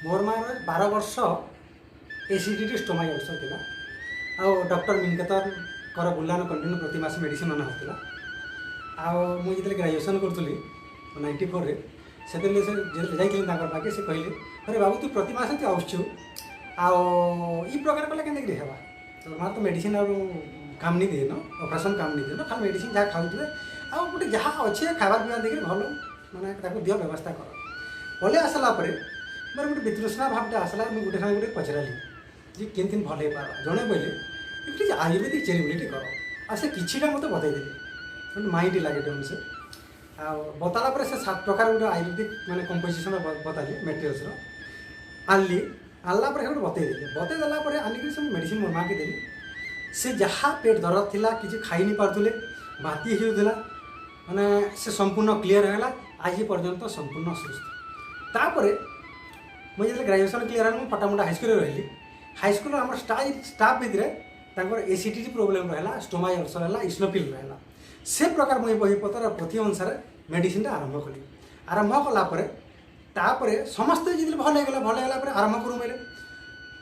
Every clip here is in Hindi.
मोर मार 12 वर्ष एसीडीटी स्टोमा अल्सर थिला आ डॉक्टर मिनकेतर कर बुलान कंटिन्यू प्रति मास मेडिसिन मन होता आउ जिते ग्रेजुएसन करी 94 रे से जाइए पाखे से कहले अरे बाबू तू प्रति मास तू आसु आई प्रकार कले के हेबा तो मार तो मेडिसिन आ काम नहीं दिए न ऑपरेशन काम नहीं दिए खाली मेडिसिन जहाँ खाऊे आ गोटे जहाँ अच्छे खावा पीवा देखिए भल माने दिह व्यवस्था कर भले आसला मोर गोटे वितृष्णा भावटा आसला मुझे गोटे साथ गोटे पचराली जी केमती भल हो पार जड़े बोले ये आयुर्वेदिक चेरीबिलिटी कर आ से किटा मत बतईदेली माइंड लगे टे से बताला से 7 प्रकार गोटे आयुर्वेदिक माने कंपोजिशन बताली मेटेरियल्स आनली आनला गोटे बतईदेली बतईदेला आनिक सब मेडिसिन मोर माँ के देली से जहाँ पेट दर्द थिला किसी खाई नहीं पार्थुले बाती होता माने से संपूर्ण क्लीयर है आज पर्यंत संपूर्ण सुस्थ तापर मुझे ग्रेजुएसन क्लीयर है फटामुटा हाईस्कूल रही हाईस्कूल आम स्टाफ भितर एसीडीटी प्रोब्लेम रहा स्टोमा अल्सर है इस्नोफिल रहा से प्रकार मुझे बहीपत्र पोथी अनुसार मेडिसिन आरंभ कली आरंभ कलापर समस्ते जी भल होगा आरंभ करूँ बोले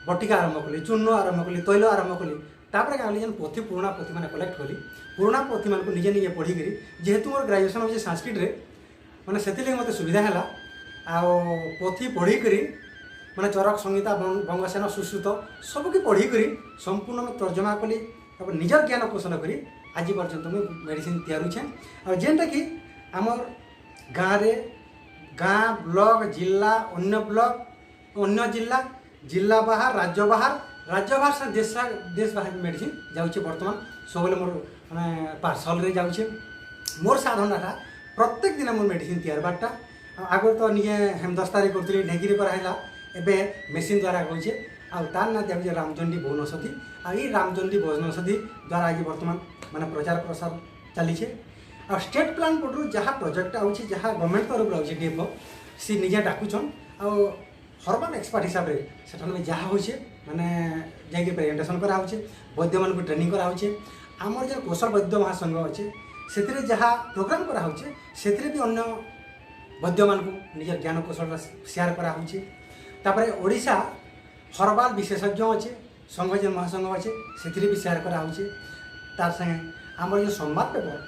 बटिका आरंभ कली चूर्ण आरंभ कली तैल आरंभ कली तापर क्या जेन पोथी पुराणा पोथी मैंने कलेक्ट कली पुराणा पोथी मान निजे निजे पढ़ी जेहेतु मोर ग्रेजुएसन हो संस्कृत मैंने से मत सुविधा है पोथी पढ़ी माने चरक संहिता बंगसेन सुश्रुत सबकी पढ़ी संपूर्ण मैं तर्जमा कली निजर ज्ञान कौशल करी आज पर्यंत मुझे मेडिसिन तैयारुछे और जेनटा कि आमर गाँव गाँ ब्लॉक जिला अन्य ब्लॉक अन्य जिला जिला बाहर राज्य बाहर से देश बाहर मेडिसिन जाऊँचे बर्तमान सब मोर मैं पार्सल रे जाऊँचे मोर साधनाटा प्रत्येक दिन मोर मेडिसिन तैयार बारटा आगे तो निजे हेमदस्तारे करी ढेगी कराला एवं मेसीन द्वारा होचे तार ना दिया रामचंडी बनौषधि आई रामचंडी बनौषधि द्वारा आज बर्तमान माने प्रचार प्रसार चली आ स्टेट प्लान बोर्ड जहाँ प्रोजेक्ट आउची जहाँ गवर्नमेंट तरफ आउची डीएफओ सी निजे डाकुचन आ हर्बाल एक्सपर्ट हिसाब से जहाँ होचे माने जाकि प्रेजेंटेशन कराऊे वैद्य मान ट्रेनिंग कराऊे आमर जो कौशल वैद्य महासंघ अच्छे से जहाँ प्रोग्राम कराऊे से भी अन्य वैद्य मान निज ज्ञान कौशल शेयर कराऊे तापर ओडिशा हर्बाल विशेषज्ञ अच्छे संघ जो महासंघ अच्छे से भी शेयर कराऊे तार संगे आमर जो संवाद पेपर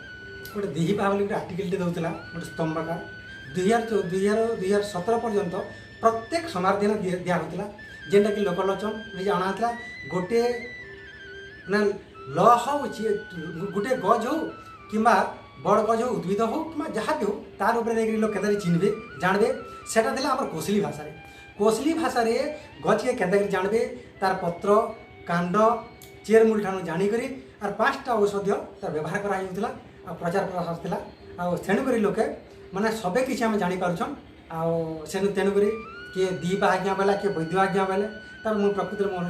गोटे दीहिपा बोली गोटे आर्टिकलटे दूसरा गोटे स्तंभकार 2017 पर्यंत प्रत्येक समार दिन दिहला जेनटा कि लोकलोचन निजे अणाला गोटे ल हो गोटे गज हो कि बड़ गज हो उद्भिद हो कि जहाँ भी हो तार उपरे लोग केतरी चिन्हबे जानबे सेटा दिला आमर कोसली भाषा गज के केतरी जानबे तार पत्र कांड चेरमूल ठाणु जाणिक आर 5टा औषधीय तार व्यवहार कराला आ प्रचार प्रसार थिला आ तेणुक लोके माने सबे किसी आम जापारछन आ तेणुक किए दीपा आज्ञा बेला किए वैद्य आज्ञा बेले तब मुझे प्रकृति मोर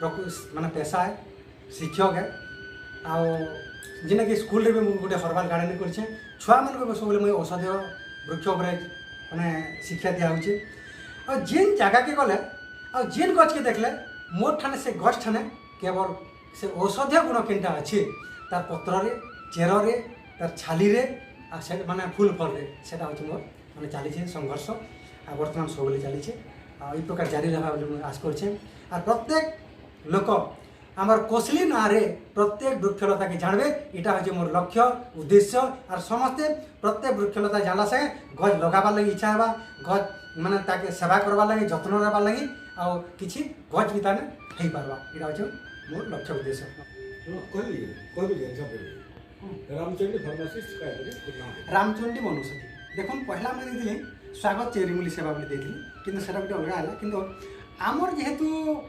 हूँ माने पेशा है शिक्षक है आना कि स्कूल रे भी मुझे गोटे हर्बाल गार्डन कर छुआ मान सब मुझे औषधीय वृक्ष मैंने शिक्षा दिखाऊे और जेन जगह के गले आ जेन गछ के देखले मोर ठाने से गछ ठाने केवल से औषधीय गुण केनटा अच्छे तार पत्र रे चेर रे तार छाली रे आ से माने फूल फल रे सेटा होछ मोर माने चली संघर्ष आ बर्तमान सब चली आई प्रकार जारी रहा बोली आश कर प्रत्येक लोक आमर कोसली ना रे प्रत्येक वृक्षलता के जानबे इटा हूँ मोर लक्ष्य उद्देश्य और समस्ते प्रत्येक वृक्षलता जानला से गज लगाबार लगी इच्छा है गज माने ताके सेवा करबार लगी जत्न रखबार लगी आ किछि गज भी ताने हो पार्बा इटा हूँ मोर लक्ष्य उद्देश्य रामचंडी बनौषधि देखो पहला मैं देखी स्वागत चेरीमूली सेवा बोली किंतु सेटा गोटे अलग है किंतु आमर जेहेतु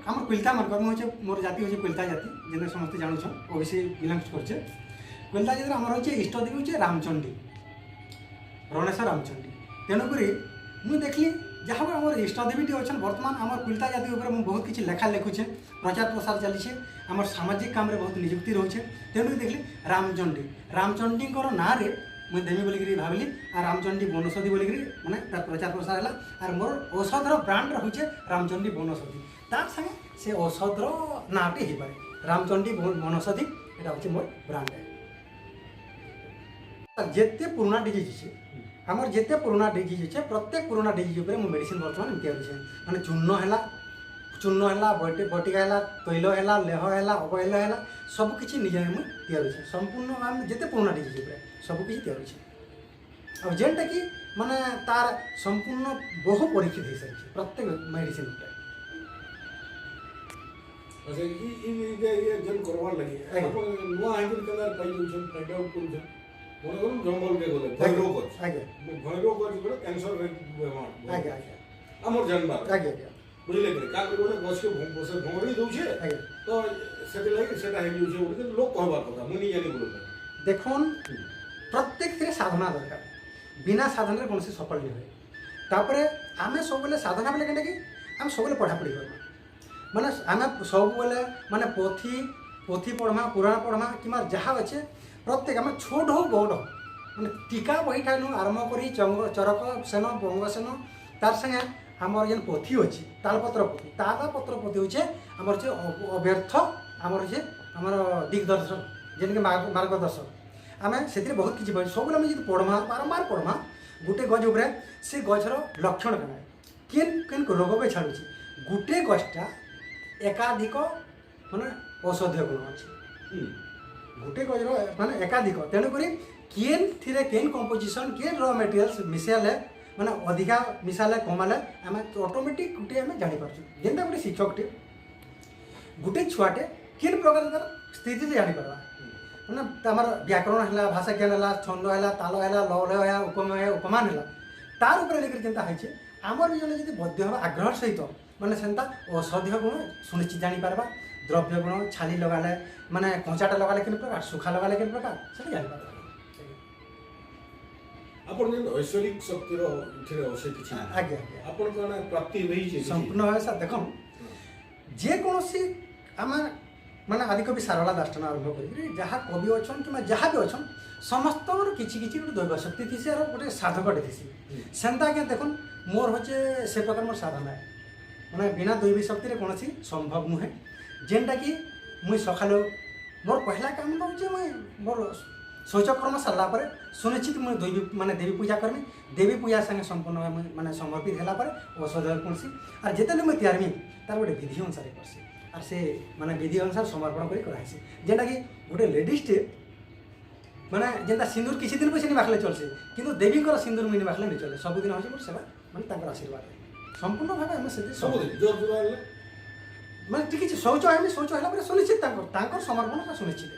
आमर पिलता मार्कर मुझे मोर जाति हूँ पिलता जाति जेने समस्ते जानून ओबीसी बिलंग्स करछे पिलता जाति आमर हूँ इष्टदेवी हूँ रामचंडी रणेश्वर रामचंडी तेणुक मुझे देखली जहाँ आम इष्टदेवी अच्छा बर्तमान आम पिलता जाति मुझे बहुत किसी लेखा लिखुचे प्रचार प्रसार चलीছে आम सामाजिक काम बहुत निजुक्ति रोचे तेणुक देखली रामचंडी ना रे मुझे देवी बोलिकी भाविली आ रामचंडी बनौषधि बोलिकी माने प्रचार प्रसार है और मोर औषधर ब्रांड रहुचे रामचंडी बनौषधि तार संगे से औषधर नाटे ही पारे रामचंडी बनौषधि यहाँ हूँ मोर ब्रांड है जेते पुराना डिजीज है आमर जिते पुराना डिजीज अच्छे प्रत्येक पुराना डिजीज उपर मु मेडिसिन बर्तमान तैयारी माने चूर्ण है बटिका है तैल है लेह है अवहेल है सबकि निजे मुझे तैयारी संपूर्ण आम जिते पुराना डिजीज उपर सबकि तैयारी और जेनटा कि माने तार संपूर्ण बहु परीक्षित हो सारी प्रत्येक मेडिसिन उपर अच्छा ये जन करवार लगी आपण नुआ हाइकर कलर पाई जंक्शन फाइंड आउट करू मन करू जंगल के गले भैरव कोच आगे भैरव कोच गले कैंसर रे आगे आगे हमर जानबार आगे आगे बुझले कि का गले बस के बस भंगरी दउ छे तो सेते लागि सेटा हेली छे ओके लोग कहबार କଥା मुनी जानी बोल देखोन प्रत्येक थे साधना दरकार बिना साधन कौन से सफल नहीं हुए तापरे आमे सब बेले साधना बेले केंटा कि आम सब बेले पढ़ापढ़ी करना माने आमे सब बेले माने पोथी पढ़मा पुराण पढ़मा कि जहाँ अच्छे प्रत्येक आम छोट हो बड़ हो माने टीका बही ठानु आरंभ करी चरक सेन बंग सेन तार संगे आमर जेन पोथी अच्छी तालपत्र पोथी होचे आमर जे अव्यर्थ आमर जे आमर दिग्दर्शन जेनके मार्गदर्शन आम से बहुत किसी सब जो पढ़मा बारंबार पढ़मा गोटे गज उपर से गजर लक्षण क्या केन केन रोग को छाड़ू गोटे गजटा एकाधिक माने औषधीय गुण अच्छे गोटे गजर माने एकाधिक तेणुक केन थी केन कंपोजिशन केन र मटेरियल्स मिसाले माने अधिका मिसाले कमाले आम ऑटोमेटिक गोटे आम जापर जेनता गोटे शिक्षकटे गोटे छुआटे केन प्रकार स्थिति जापर मैंने तमर व्याकरण है भाषा ज्ञान है छंद है ताल है लय है उपमेय है उपमान है तार उपर लेकर जेनता है आमर भी जन बद्य हम आग्रह सहित माने सेंता औषधीय गुण सुनिश्चित जापर द्रव्य गुण छाली लगाले माने कंचाटा लगाले कि प्रकार सुखा लगाले कि प्रकार से जापर आपण जे ऐश्वरिक शक्तिर इथरे औषधि किछि आगे आपण कोन प्राप्ति होई जे संपूर्ण भाव सर देखम जे कोनोसी आम माने आदिकवि सारला दास आरंभ कर जहाँ कवि अच्छा कि जहाँ भी अच्छा समस्त किसी किसी गोटे दैव शक्ति थी और गोटे साधकटे थी सेंता क्या देखुन मोर होचे से प्रकार मोर साधना है मैंने बिना दैवी शक्ति कौन संभव नुहे जेनटा कि मुई सका मोर पहला काम हो मोर शौचकर्म सारापर सुनिश्चित मुझे दैवी माने देवी पूजा करमी देवी पूजा संगे संपूर्ण माने समर्पित है औषध कौनसी और जिते मुझे तैयारी तार गोटे विधि अनुसार करसी और से माने विधि अनुसार समर्पण कर कराइसी जेनटा कि गोटे लेडीजटे माने जेनता सिंदूर किसी दिन पैसे नहीं माखले चलसे किंतु देवी सिंदूर मुझे माखले नहीं चले सबुदिन हूँ मोर सेवा माने आशीर्वाद संपूर्ण भाव आम से माने ठीक है शौच आमी शौच है सुनिश्चित समर्पण सुनिश्चित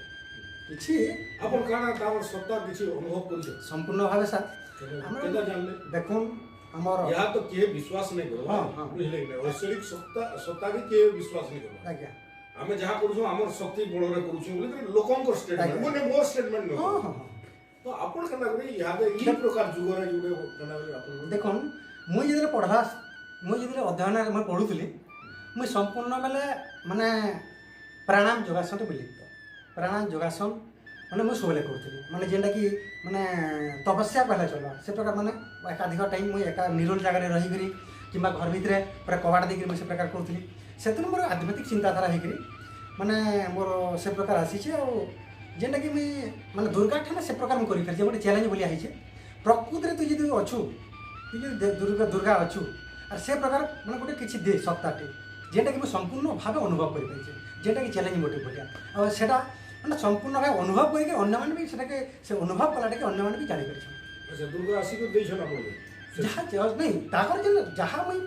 किसी आपण काना तावर सत्ता किछि अनुभव करियो संपूर्ण भाव सर केदा जानले देखुन हमर या तो के विश्वास नहीं करो हां हां बुझले ऐश्वरिक सत्ता भी के विश्वास नहीं करो आज्ञा हमें जहाँ करूँ हमर शक्ति बल रे करूँ बोले लोकंकर स्टेटमेंट माने मोर स्टेटमेंट नहीं हां हां तो आपण कना करे यादे ई प्रकार जुग रे जुड़े कना करे आपण देखुन मुई जेले पढ़ला मुई जेले अध्ययन में पढुतली मुई संपूर्ण बेले माने प्राणायाम योगासन बोली प्राणायाम योगासन माने मुझे सबले करूँ माने जेनटा कि माने तपस्या पहले चलवा से प्रकार माने एकाधिक टाइम मुझे एका निरोल जगह रही कि घर भितर पूरा कबाड़ देकर मुझे से प्रकार करूँ से मोर आध्यात्मिक चिंताधारा होकर माने मोर से प्रकार आसी जेनटा कि मुझे माने दुर्गा ठाने से प्रकार मुझे कर गोटे चैलेंज बोली आई प्रकृति तु जी अच्छु तु दुर्गा अच्छु और से प्रकार माने गोटे किसी दे सत्ताटे जेनटा कि मुझे संपूर्ण भाव अनुभव कर जेनटा कि चैलेंज मोटे बढ़िया और सेटा माने संपूर्ण भाव अनुभव करके अन्य माने भी सेटा के से अनुभव कलाटे के अन्य माने भी जानि परिछ अच्छा दुर्गा आसी को देछ ना बोले जहाँ नहीं ताकर जे जहाँ मुई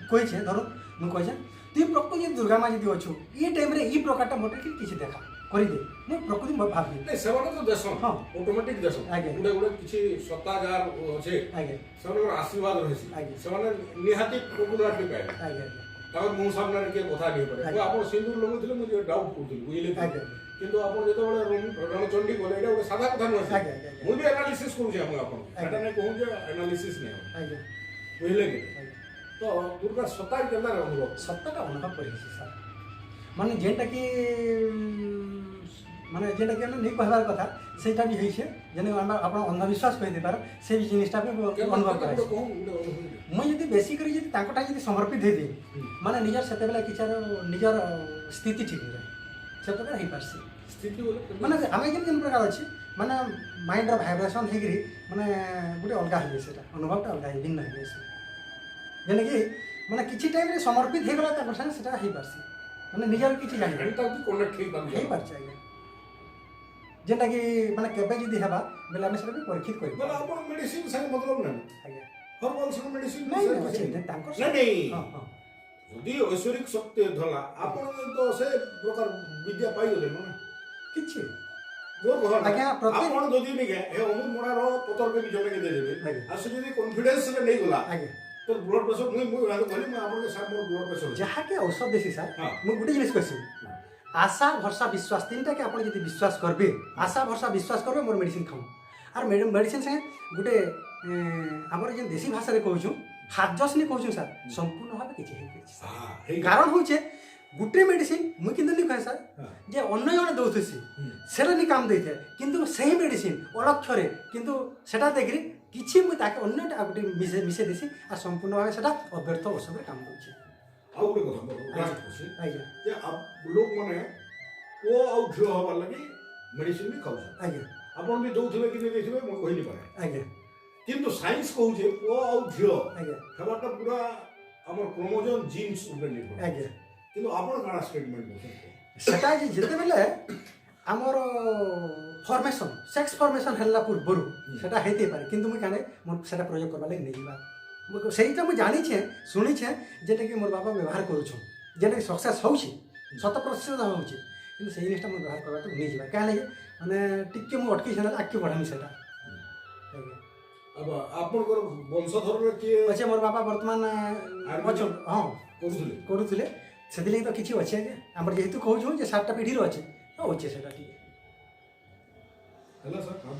कोइ छे धरो मुई कोइ छे तु प्रकृति जे दुर्गा माँ यदि अच्छु ई टाइम रे ई प्रकारटा मोटे किछि देखा करि दे मुई प्रकृति भाबी नहीं सेवाना तो देश हां ऑटोमेटिक देश आगे गुडे किछि सत्तागार छे आगे सेवाना आशीर्वाद रहसी आगे सेवाना निहाती पॉपुलरिटी पाए आगे ताकर मुंह सामने के कथा नहीं पड़े तो आपण सिंदूर लगुथिले मुझे डाउट करथि बुझिले आगे किंतु आपण जेतबेले रणचंडी बोले एटा गोटे सादा कथा न आगे मु भी एनालिसिस करू छी हम आपण एटा नै कहू जे एनालिसिस नै आगे बुझिले कि तो दुर्गा सत्ता केना अनुभव सत्ताटा अनुभव करि सर माने जेनटा कि माने जेनटा कि नहीं कहबार कथा सेटा भी होई छे जेने आपण अंधविश्वास कहि देबार से भी जिनिसटा भी अनुभव कराय मुई यदि बेसी करी यदि तांकोटा यदि समर्पित दे दे माने निजर सेते बेला किछार निजर स्थिति ठीक रहे से प्रकार ही पारसी स्थिति बोले ମାନେ ଆମେ ଯେନ୍ ଯେନ୍ ପ୍ରକାର ଅଛି ମାନେ ମାଇଣ୍ଡର ଭାଇବ୍ରେସନ୍ ହେଇକିରି ମାନେ ଗୋଟେ ଅଲଗା ହେଇଯାଏ ସେଟା ଅନୁଭବଟା ଅଲଗା ହେଇ ଭିନ୍ନ ହେଇଯାଏ ସେ ଯେନ୍ଟାକି ମାନେ କିଛି ଟାଇମ୍ରେ ସମର୍ପିତ ହେଇଗଲା ତାଙ୍କର ସାଙ୍ଗେ ସେଟା ହେଇପାରସି ମାନେ ନିଜର କିଛି ଜାଣିପାରି ଏନ୍ତା ବି କନେକ୍ଟ ହେଇପାରୁଛି ହେଇପାରୁଛି ଆଜ୍ଞା ଯେନ୍ଟାକି ମାନେ କେବେ ଯଦି ହେବା ବେଲେ ଆମେ ସେଟା ବି ପରୀକ୍ଷିତ ବୋଲେ କରିପାରିବା ଆପଣ ମେଡିସିନ ସାଙ୍ଗେ ମତଲବ ନାହିଁ ଆଜ୍ଞା ହର୍ବାଲ ସାଙ୍ଗେ ମେଡିସିନ ନାଇଁ ନାଇଁ ଅଛି ତାଙ୍କର ନାଇଁ ନାଇଁ ହଁ ହଁ ଯଦି ଐଶ୍ୱରିକ ଶକ୍ତି ଧଲା ଆପଣ ତ ସେ ପ୍ରକାର ବିଦ୍ୟା ପାଇଗଲେ ନା କିଛି ମୋର କଥା ଆଜ୍ଞା, ପ୍ରତ୍ୟେକ- ଆପଣ ଯଦି ନିକେ ଏ ଅମୁଲ ମୋଡ଼ାର ପତରକେ ବି ଜଣେକେ ଦେଇଦେବେ ଆଜ୍ଞା। ଆଉ ସେ ଯଦି କନଫିଡେନ୍ସରେ ନେଇଗଲା ଆଜ୍ଞା তোর ব্লড প্রেসার মুই ভালো করি মুই আপনাকে স্যার মোর ব্লড প্রেসার ଯାହାକେ ଔଷଧ ଦେସି ସାର୍ ହଁ। ମୁଁ ଗୋଟେ ଜିନିଷ କହିସି ଆଶା ଭରସା ବିଶ୍ୱାସ ତିନିଟାକେ ଆପଣ ଯଦି ବିଶ୍ୱାସ କରିବେ ଆଶା ଭରସା ବିଶ୍ୱାସ କରିବେ ମୋର ମେଡ଼ିସିନ ଖାଉ ଆର୍ ମେଡ଼ିସିନ ସାଙ୍ଗେ ଗୋଟେ ଆମର ଯେନ୍ ଦେଶୀ ଭାଷାରେ କହୁଛୁ ହାଜସନି କହୁଛୁ ସାର୍ ସମ୍ପୂର୍ଣ୍ଣ ଭାବେ କିଛି ହେଇପାରିଛି କାରଣ ହଉଛେ ଗୋଟେ ମେଡ଼ିସିନ ମୁଇଁ କିନ୍ତୁ ନି କହେ ସାର୍ ଯେ ଅନ୍ୟ ଜଣେ ଦଉଥିସି ସେଟା ନି କାମ ଦେଇଥାଏ କିନ୍ତୁ ସେହି ମେଡ଼ିସିନ ଅଲକ୍ଷରେ କିନ୍ତୁ ସେଟା ଦେଖିରି କିଛି ମୁଇଁ ତାକେ ଅନ୍ୟଟା ଆଉ ଗୋଟେ ମିଶେଇ ଦେସି ଆଉ ସମ୍ପୂର୍ଣ୍ଣ ଭାବେ ସେଟା ଅବ୍ୟର୍ଥ ଔଷଧରେ କାମ କରୁଛି ଆଉ ଗୋଟେ କଥା ମୋର ଲାଷ୍ଟ କ୍ୱେଶ୍ଚନ ଆଜ୍ଞା ଯେ ଲୋକମାନେ ପୁଅ ଆଉ ଝିଅ ହବାର ଲାଗି ମେଡିସିନ ବି ଖାଉଛନ୍ତି ଆଜ୍ଞା ଆପଣ ବି ଦଉଥିବେ କି ଦେଇଥିବେ ମୁଁ କହିନି ପାରେ ଆଜ୍ଞା କିନ୍ତୁ ସାଇନ୍ସ କହୁଛେ ପୁଅ ଆଉ ଝିଅ ଆଜ୍ଞା ହେବାଟା ପୁରା ଆମର କ୍ରୋମୋଜୋମ ଜିନ୍ସ ଉପରେ ନିର୍ଭର ଆଜ୍ଞା କିନ୍ତୁ ଆପଣ କାଣା ଷ୍ଟେଟମେଣ୍ଟ ଦଉଛନ୍ତି ସେଟା ଯେ ଯେତେବେଳେ ଆମର ଫର୍ମେସନ୍ ସେକ୍ସ ଫର୍ମେସନ୍ ହେଲା ପୂର୍ବରୁ ସେଟା ହେଇଥାଇପାରେ କିନ୍ତୁ ମୁଇଁ କାણે ମୁଁ ସେଟା ପ୍ରୟୋଗ କରବା ଲାଗି ନେଇଯିବା ସେଇଟା ମୁଁ ଜାଣିଛେ ଶୁଣିଛେ ଯେଟାକି ମୋର ବାପା ବ୍ୟବହାର କରୁଛନ୍ ଯେଟାକି ସକ୍ସେସ୍ ହେଉଛି 100% ହେଉଛି କିନ୍ତୁ ସେଇ ଜିନିଷଟା ମୁଁ ବ୍ୟବହାର କରବାଟା ନେଇଯିବା କାହିଁକି ମାନେ ଟିକେ ମୁଁ ଅଟକି ସେଟା ଆଗକେ ବଢ଼ାମି ସେଟା ଆଜ୍ଞା ଆପଣଙ୍କର ବଂଶଧରରେ କିଏ ଅଛେ ମୋର ବାପା ବର୍ତ୍ତମାନ ଅଛନ୍ ହଁ କରୁଥିଲେ କରୁଥିଲେ ସେଥିଲାଗି ତ କିଛି ଅଛେ ଆଜ୍ଞା ଆମର ଯେହେତୁ କହୁଛୁ ଯେ 7ଟା ପିଢ଼ିର ଅଛେ ଅଛେ ସେଟା ଟିକେ ହେଲା ସାର୍ କାମ